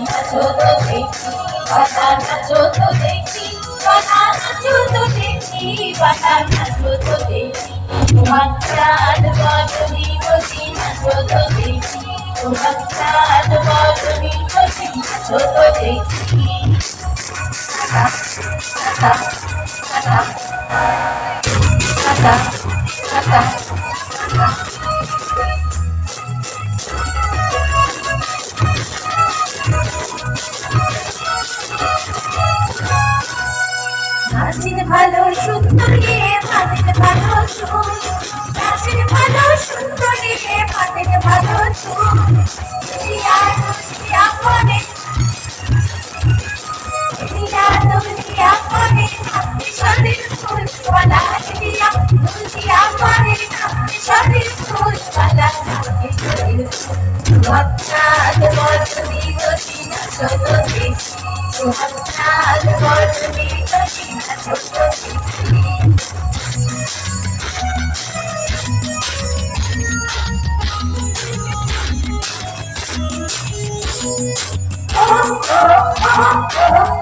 নাচো তো দেখি, বাটা নাচো তো দেখি, বাটা নাচো তো দেখি, বাটা নাচো তো দেখি। তোমার চাঁদ বদনি বসি নাচো তো দেখি, তোমার চাঁদ বদনি বসি নাচো তো দেখি। Tata tata tata tata tata. নাচের ভালো সুন্দরী ভাতের ভালো সুর, নাচের ভালো সুন্দরী ভাতের ভালো সুর। দুনিয়া দুনিয়া করে, দুনিয়া দুনিয়া করে, শরীর ফুলওয়ালা দুনিয়া দুনিয়া করে, শরীর ফুলওয়ালা শরীর। চাঁদ বদনি বসি নাচো তো দেখি, তোমার চাঁদ বদনি বসি নাচো তো দেখি।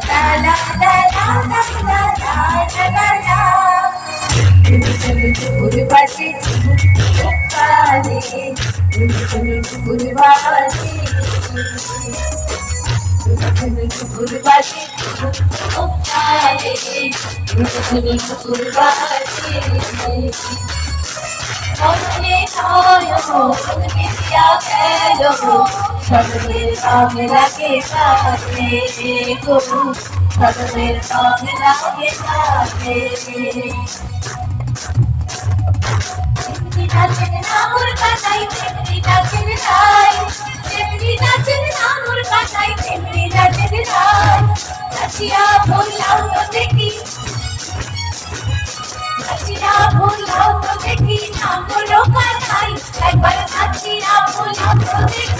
লা লা লা লা লা লা লা লা লা। ফুলবাসি কালে, ফুলবাসি ফুলবাসি কালে, ফুলবাসি। মনে হয় মনে দিয়া গেল, সজনের সঙ্গে লাগে সাথে গো, সজনের সঙ্গে লাগে সাথে। নাচেন নামুর কাটাই তেমনি নাচেন নাই, তেমনি নাচেন নামুর কাটাই তেমনি নাচেন নাই। নাচিয়া ভুললাম তো দেখি, নাচিয়া ভুললাম তো দেখি, নামুর কাটাই একবার নাচিয়া ভুললাম তো দেখি।